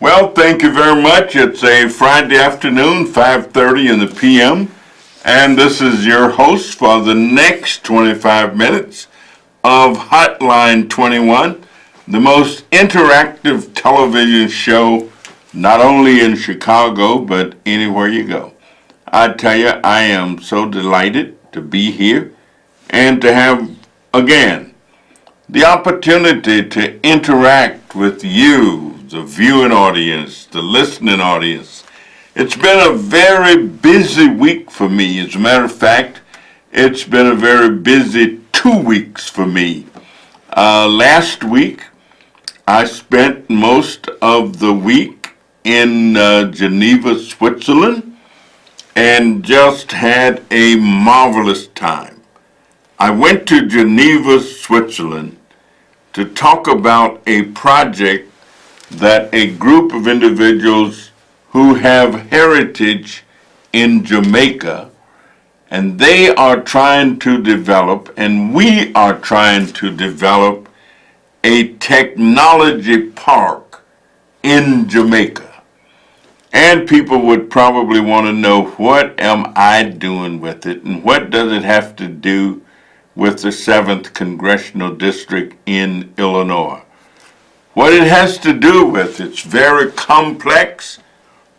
Well, thank you very much. It's a Friday afternoon, 5:30 in the p.m., and this is your host for the next 25 minutes of Hotline 21, the most interactive television show not only in Chicago, but anywhere you go. I tell you, I am so delighted to be here and to have, again, the opportunity to interact with you, the viewing audience, the listening audience. It's been a very busy week for me. As a matter of fact, it's been a very busy 2 weeks for me. Last week, I spent most of the week in Geneva, Switzerland, and just had a marvelous time. I went to Geneva, Switzerland to talk about a project that a group of individuals who have heritage in Jamaica, and they are trying to develop, and we are trying to develop, a technology park in Jamaica. And people would probably want to know, what am I doing with it, and what does it have to do with the 7th Congressional District in Illinois? What it has to do with, it's very complex,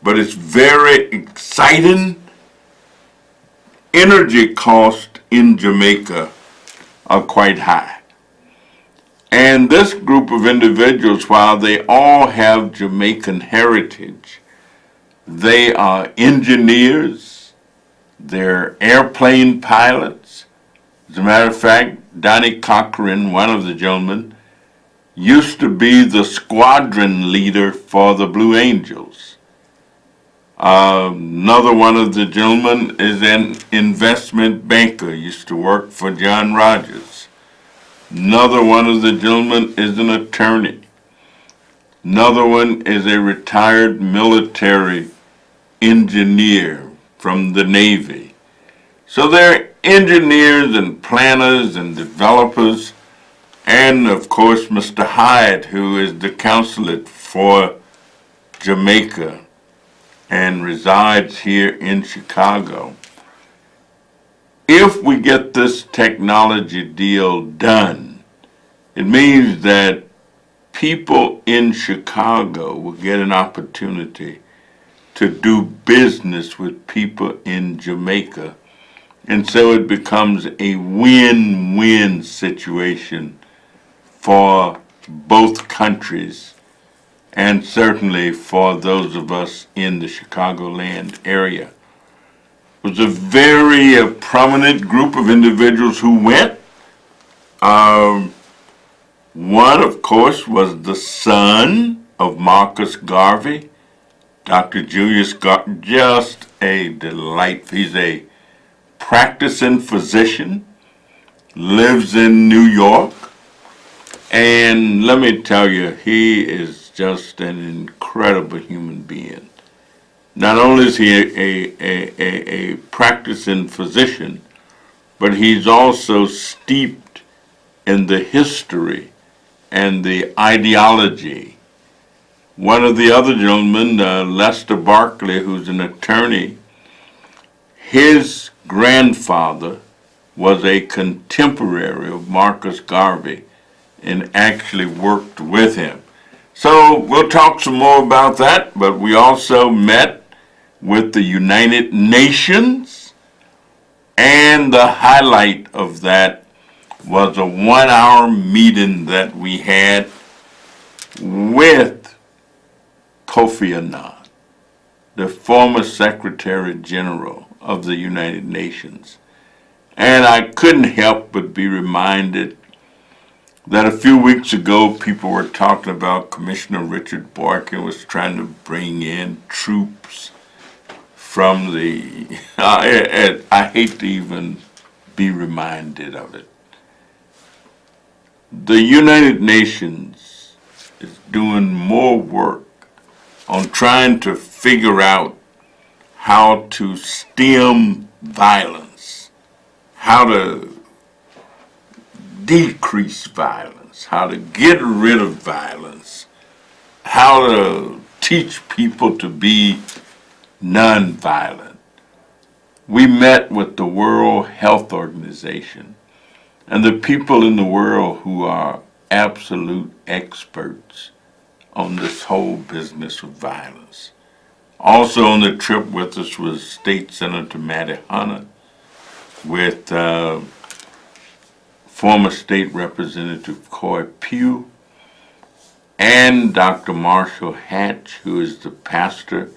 but it's very exciting. Energy costs in Jamaica are quite high. And this group of individuals, while they all have Jamaican heritage, they are engineers, they're airplane pilots. As a matter of fact, Donnie Cochran, one of the gentlemen, used to be the squadron leader for the Blue Angels. Another one of the gentlemen is an investment banker, used to work for John Rogers. Another one of the gentlemen is an attorney. Another one is a retired military engineer from the Navy. So they're engineers and planners and developers, and of course Mr. Hyde, who is the consulate for Jamaica and resides here in Chicago. If we get this technology deal done, it means that people in Chicago will get an opportunity to do business with people in Jamaica. And so it becomes a win-win situation for both countries, and certainly for those of us in the Chicagoland area. It was a very prominent group of individuals who went. One, of course, was the son of Marcus Garvey, Dr. Julius Garvey, just a delight. He's a practicing physician, lives in New York, and let me tell you, he is just an incredible human being. Not only is he a practicing physician, but he's also steeped in the history and the ideology. One of the other gentlemen, Lester Barkley, who's an attorney, his grandfather was a contemporary of Marcus Garvey and actually worked with him. So we'll talk some more about that, but we also met with the United Nations, and the highlight of that was a 1-hour meeting that we had with Kofi Annan, the former Secretary General of the United Nations. And I couldn't help but be reminded that a few weeks ago people were talking about Commissioner Richard Boykin was trying to bring in troops from the, I hate to even be reminded of it. The United Nations is doing more work on trying to figure out how to stem violence, how to decrease violence, how to get rid of violence, how to teach people to be nonviolent. We met with the World Health Organization and the people in the world who are absolute experts on this whole business of violence. Also on the trip with us was State Senator Matty Hunter, with former State Representative Coy Pugh, and Dr. Marshall Hatch, who is the pastor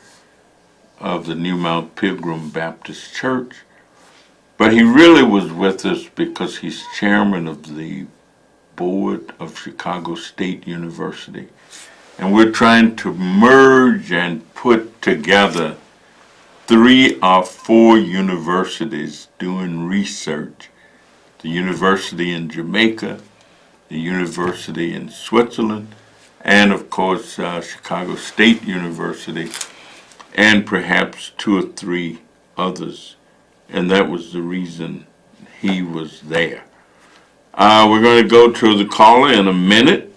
of the New Mount Pilgrim Baptist Church. But he really was with us because he's chairman of the board of Chicago State University. And we're trying to merge and put together 3 or 4 universities doing research. The university in Jamaica, the university in Switzerland, and of course Chicago State University, and perhaps 2 or 3 others. And that was the reason he was there. We're going to go to the caller in a minute,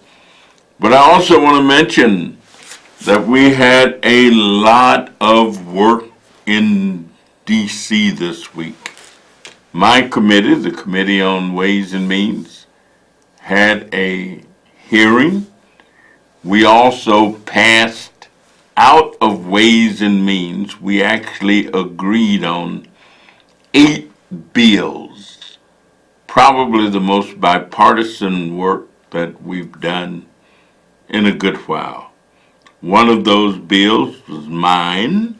but I also want to mention that we had a lot of work in D.C. this week. My committee, the Committee on Ways and Means, had a hearing. We also passed out of Ways and Means. We actually agreed on 8 bills, probably the most bipartisan work that we've done in a good while. One of those bills was mine,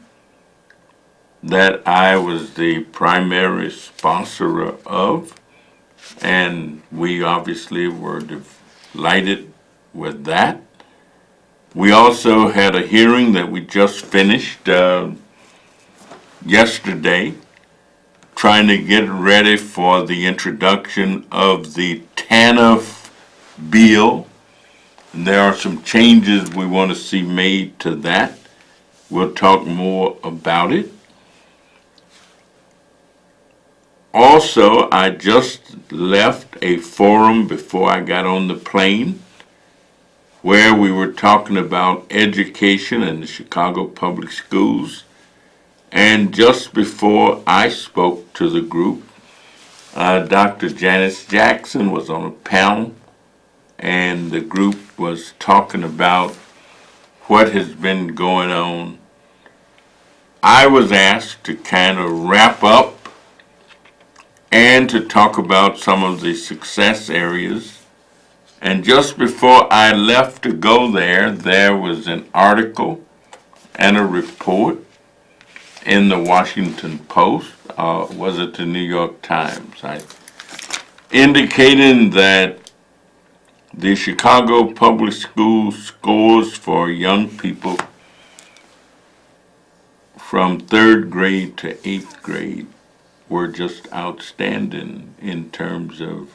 that I was the primary sponsor of, and we obviously were delighted with that. We also had a hearing that we just finished yesterday, trying to get ready for the introduction of the TANF bill. And there are some changes we want to see made to that. We'll talk more about it. Also, I just left a forum before I got on the plane where we were talking about education in the Chicago Public Schools. And just before I spoke to the group, Dr. Janice Jackson was on a panel, and the group was talking about what has been going on. I was asked to kind of wrap up and to talk about some of the success areas. And just before I left to go there was an article and a report in the Washington Post, was it the New York Times, indicating that the Chicago Public Schools scores for young people from 3rd grade to 8th grade were just outstanding in terms of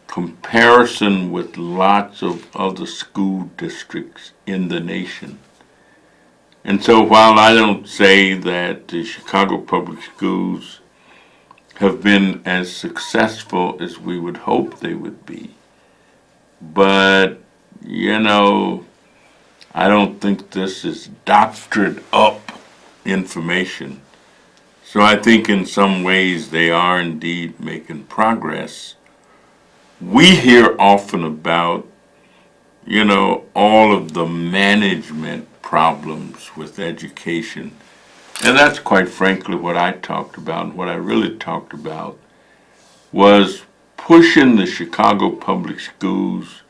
comparison with lots of other school districts in the nation. And so while I don't say that the Chicago Public Schools have been as successful as we would hope they would be, but, I don't think this is doctored up information. So I think in some ways they are indeed making progress. We hear often about, all of the management problems with education. And that's quite frankly what I talked about. And what I really talked about was pushing the Chicago Public Schools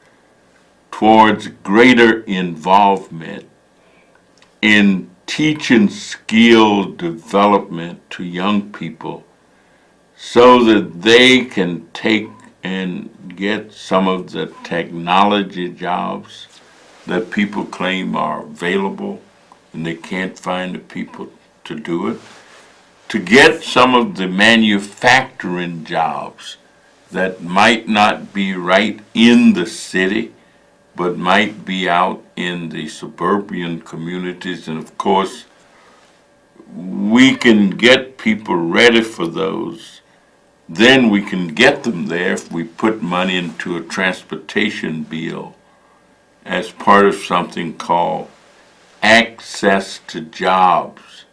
towards greater involvement in teaching skill development to young people so that they can take and get some of the technology jobs that people claim are available and they can't find the people to do it, to get some of the manufacturing jobs that might not be right in the city but might be out in the suburban communities. And of course, we can get people ready for those. Then we can get them there if we put money into a transportation bill as part of something called access to jobs.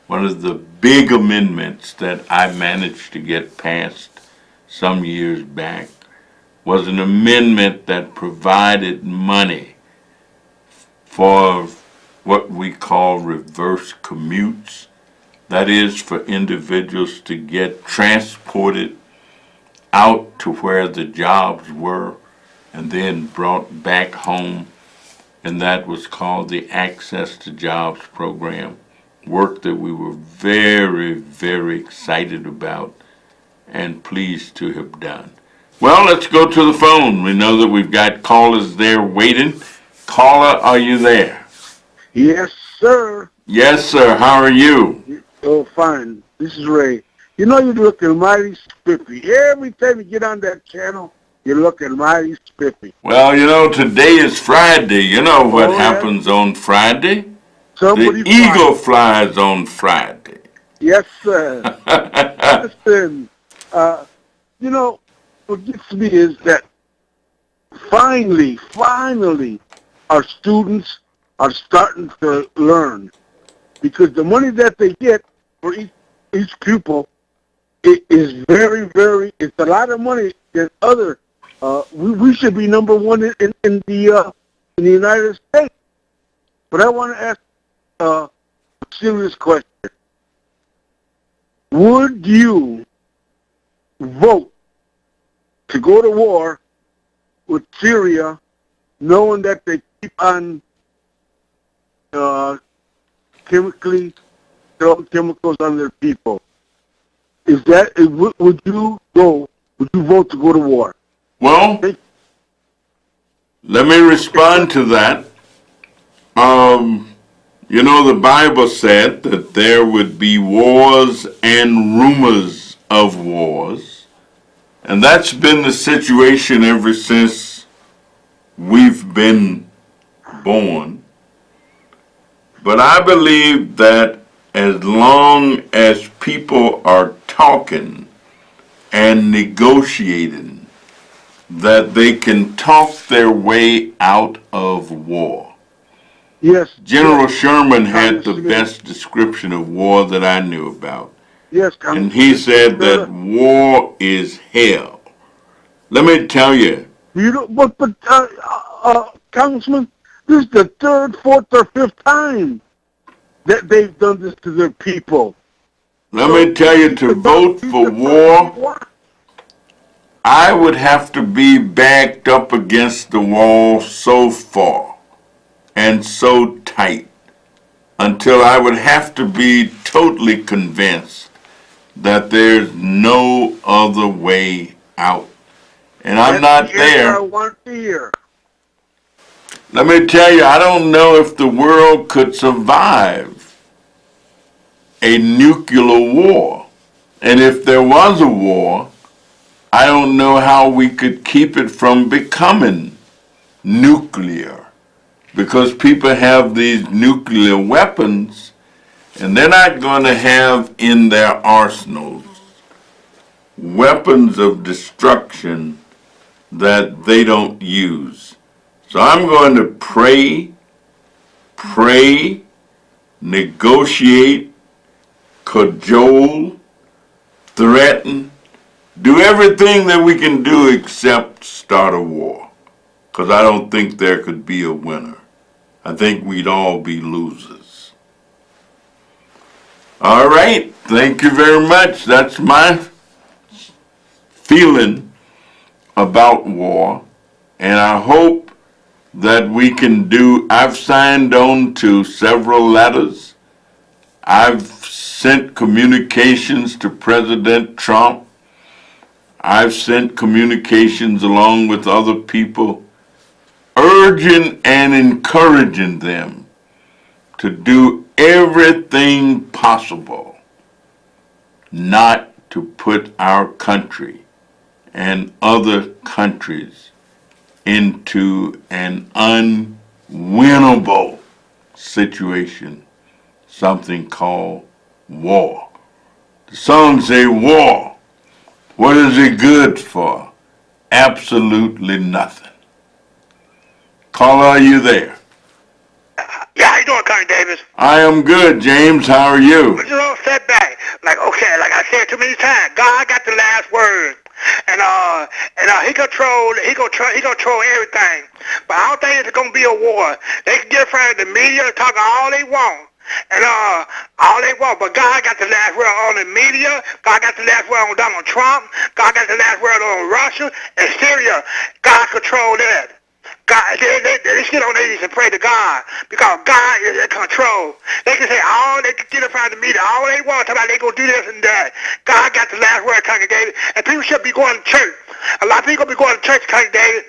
One of the big amendments that I managed to get passed some years back was an amendment that provided money for what we call reverse commutes. That is, for individuals to get transported out to where the jobs were and then brought back home. And that was called the Access to Jobs program. Work that we were very, very excited about and pleased to have done. Well, let's go to the phone. We know that we've got callers there waiting. Caller, are you there? Yes, sir. Yes, sir. How are you? Oh, fine. This is Ray. You know, you're looking mighty spiffy. Every time you get on that channel, you're looking mighty spiffy. Well, you know, today is Friday. You know what happens on Friday? Somebody the eagle flies on Friday. Yes, sir. Listen, you know, what gets me is that finally, our students are starting to learn, because the money that they get for each pupil is very, it's a lot of money than other. We should be number one in the United States. But I want to ask a serious question. Would you vote to go to war with Syria, knowing that they keep on chemically throwing chemicals on their people? Would you vote to go to war? Well, let me respond to that. You know, the Bible said that there would be wars and rumors of wars. And that's been the situation ever since we've been born. But I believe that as long as people are talking and negotiating, that they can talk their way out of war. Yes. General Sherman had the best description of war that I knew about. Yes, and he said that war is hell. Let me tell you. But Congressman, this is the third, fourth, or fifth time that they've done this to their people. Let me tell you, to vote for war, I would have to be backed up against the wall so far and so tight until I would have to be totally convinced that there's no other way out. And I'm not there. I want to hear. Let me tell you, I don't know if the world could survive a nuclear war. And if there was a war, I don't know how we could keep it from becoming nuclear. Because people have these nuclear weapons, and they're not going to have in their arsenals weapons of destruction that they don't use. So I'm going to pray, negotiate, cajole, threaten, do everything that we can do except start a war. Because I don't think there could be a winner. I think we'd all be losers. All right, thank you very much. That's my feeling about war. And I hope that we can I've signed on to several letters. I've sent communications to President Trump. I've sent communications along with other people, urging and encouraging them to do everything possible not to put our country and other countries into an unwinnable situation, something called war. The song say war. What is it good for? Absolutely nothing. Caller, are you there? Yeah, how you doing, Connie Davis? I am good, James. How are you? But you know, setback. Like, okay, like I said too many times, God got the last word. And he control everything. But I don't think it's gonna be a war. They can get in front of the media and talk all they want. And all they want, but God got the last word on the media. God got the last word on Donald Trump. God got the last word on Russia and Syria. God control that. God, they still don't need to pray to God because God is in control. They can say all they can get in front of the media, all they want, talk about they gonna do this and that. God got the last word, congregated, and people should be going to church. A lot of people be going to church, congregated.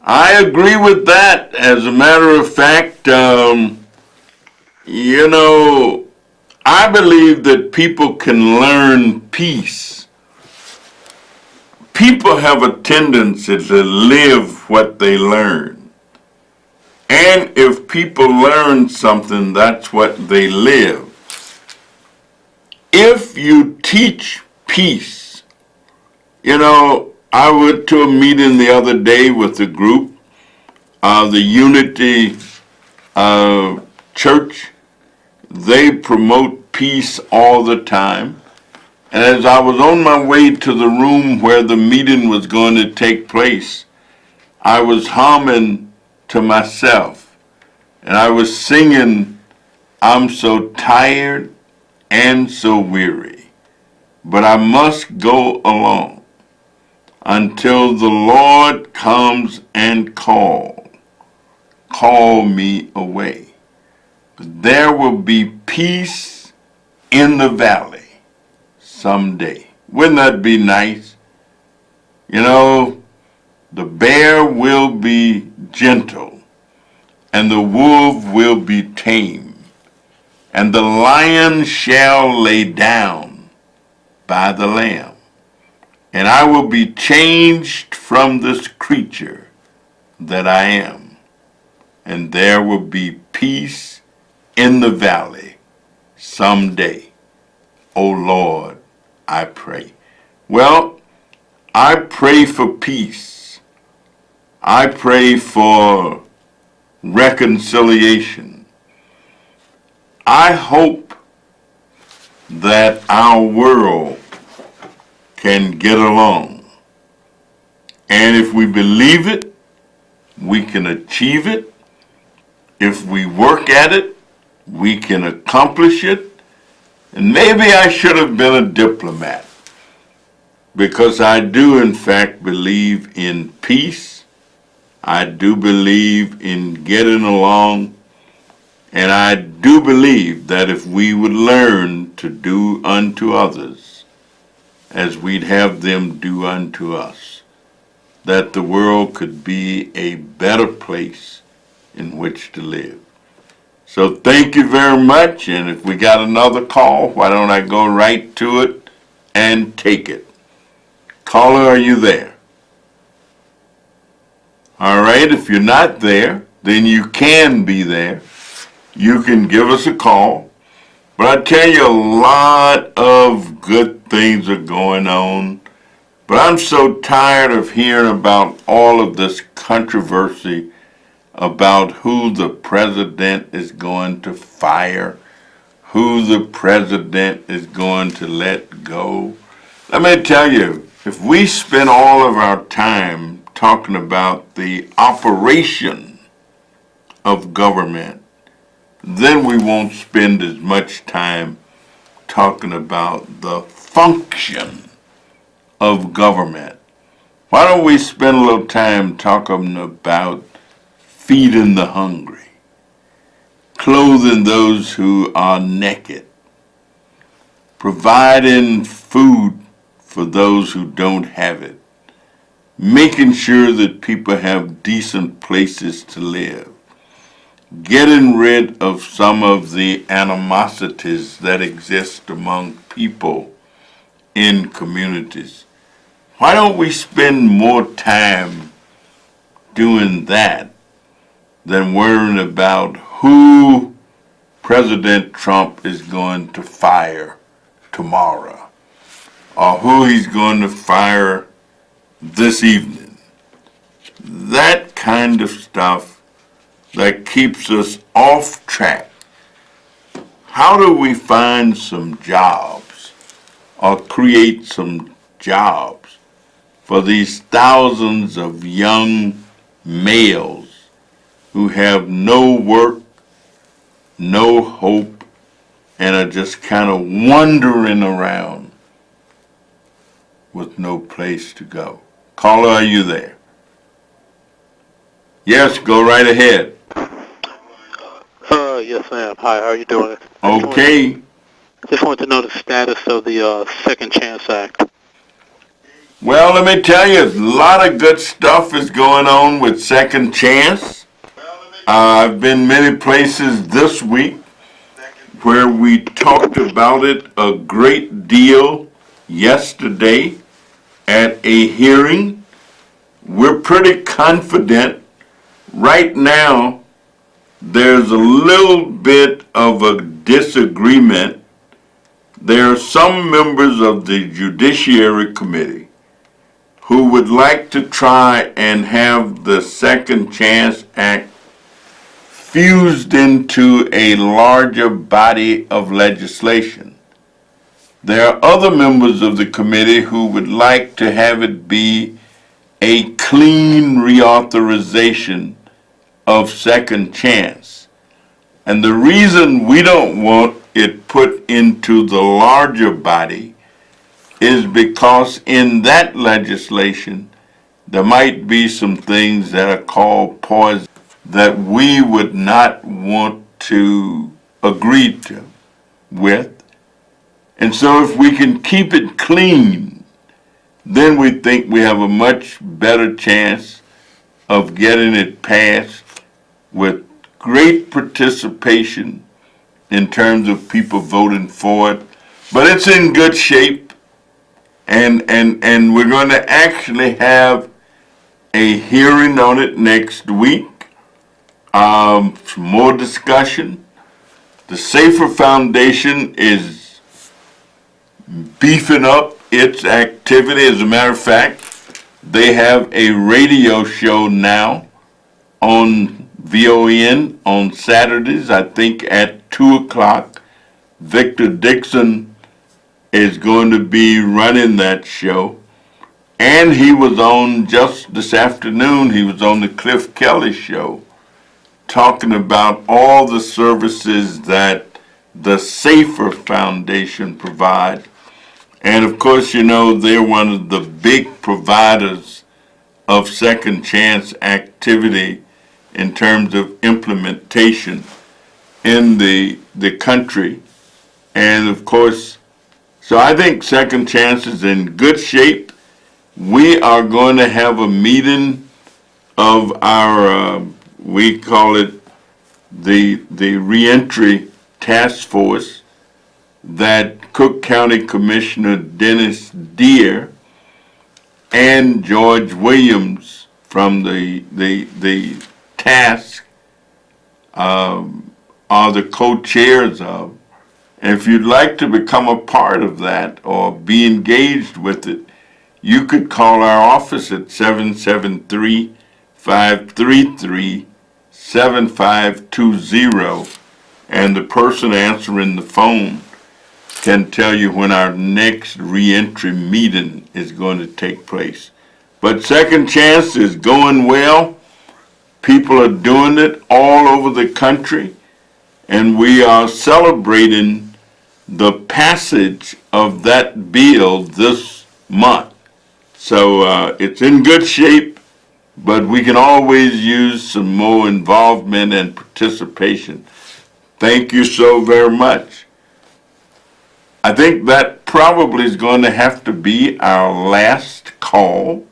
I agree with that. As a matter of fact, you know, I believe that people can learn peace. People have a tendency to live what they learn. And if people learn something, that's what they live. If you teach peace, you know, I went to a meeting the other day with a group, the Unity Church. They promote peace all the time. And as I was on my way to the room where the meeting was going to take place, I was humming to myself. And I was singing, I'm so tired and so weary, but I must go along until the Lord comes and call me away. There will be peace in the valley someday. Wouldn't that be nice? You know, the bear will be gentle, and the wolf will be tame, and the lion shall lay down by the lamb, and I will be changed from this creature that I am, and there will be peace in the valley someday. Oh Lord, I pray. Well, I pray for peace. I pray for reconciliation. I hope that our world can get along. And if we believe it, we can achieve it. If we work at it, we can accomplish it. And maybe I should have been a diplomat, because I do in fact believe in peace. I do believe in getting along. And I do believe that if we would learn to do unto others as we'd have them do unto us, that the world could be a better place in which to live. So thank you very much, and if we got another call, why don't I go right to it and take it? Caller, are you there? All right, if you're not there, then you can be there. You can give us a call. But I tell you, a lot of good things are going on. But I'm so tired of hearing about all of this controversy about who the president is going to fire, who the president is going to let go. Let me tell you, if we spend all of our time talking about the operation of government, then we won't spend as much time talking about the function of government. Why don't we spend a little time talking about feeding the hungry, clothing those who are naked, providing food for those who don't have it, making sure that people have decent places to live, getting rid of some of the animosities that exist among people in communities. Why don't we spend more time doing that than worrying about who President Trump is going to fire tomorrow, or who he's going to fire this evening? That kind of stuff that keeps us off track how do we find some jobs or create some jobs for these thousands of young males who have no work, no hope, and are just kind of wandering around with no place to go? Caller, are you there? Yes, go right ahead. Yes, ma'am. Hi, how are you doing? Okay. Just wanted to know the status of the Second Chance Act. Well, let me tell you, a lot of good stuff is going on with Second Chance. I've been many places this week where we talked about it a great deal yesterday at a hearing. We're pretty confident. Right now, there's a little bit of a disagreement. There are some members of the Judiciary Committee who would like to try and have the Second Chance Act fused into a larger body of legislation. There are other members of the committee who would like to have it be a clean reauthorization of Second Chance. And the reason we don't want it put into the larger body is because in that legislation there might be some things that are called poison that we would not want to agree with. And so if we can keep it clean, then we think we have a much better chance of getting it passed with great participation in terms of people voting for it. But it's in good shape, and we're going to actually have a hearing on it next week. Some more discussion. The Safer Foundation is beefing up its activity. As a matter of fact, they have a radio show now on VON on Saturdays, I think at 2 o'clock. Victor Dixon is going to be running that show. And he was on just this afternoon, he was on the Cliff Kelly show, talking about all the services that the Safer Foundation provides. And of course, you know, they're one of the big providers of Second Chance activity in terms of implementation in the country. And of course, so I think Second Chance is in good shape. We are going to have a meeting of our, we call it the Reentry Task Force, that Cook County Commissioner Dennis Deere and George Williams from the task are the co-chairs of. And if you'd like to become a part of that or be engaged with it, you could call our office at 773-533-7520, and the person answering the phone can tell you when our next reentry meeting is going to take place. But Second Chance is going well. People are doing it all over the country, and we are celebrating the passage of that bill this month. So it's in good shape, but we can always use some more involvement and participation. Thank you so very much. I think that probably is going to have to be our last call.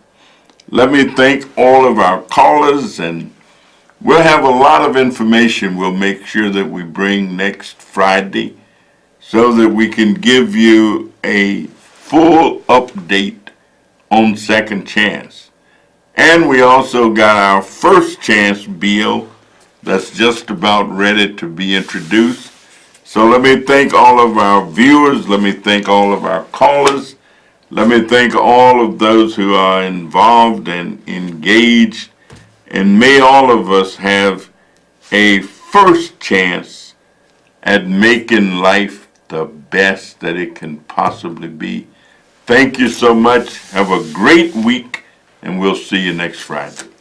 Let me thank all of our callers, and we'll have a lot of information we'll make sure that we bring next Friday so that we can give you a full update on Second Chance. And we also got our First Chance bill that's just about ready to be introduced. So let me thank all of our viewers. Let me thank all of our callers. Let me thank all of those who are involved and engaged. And may all of us have a first chance at making life the best that it can possibly be. Thank you so much. Have a great week, and we'll see you next Friday.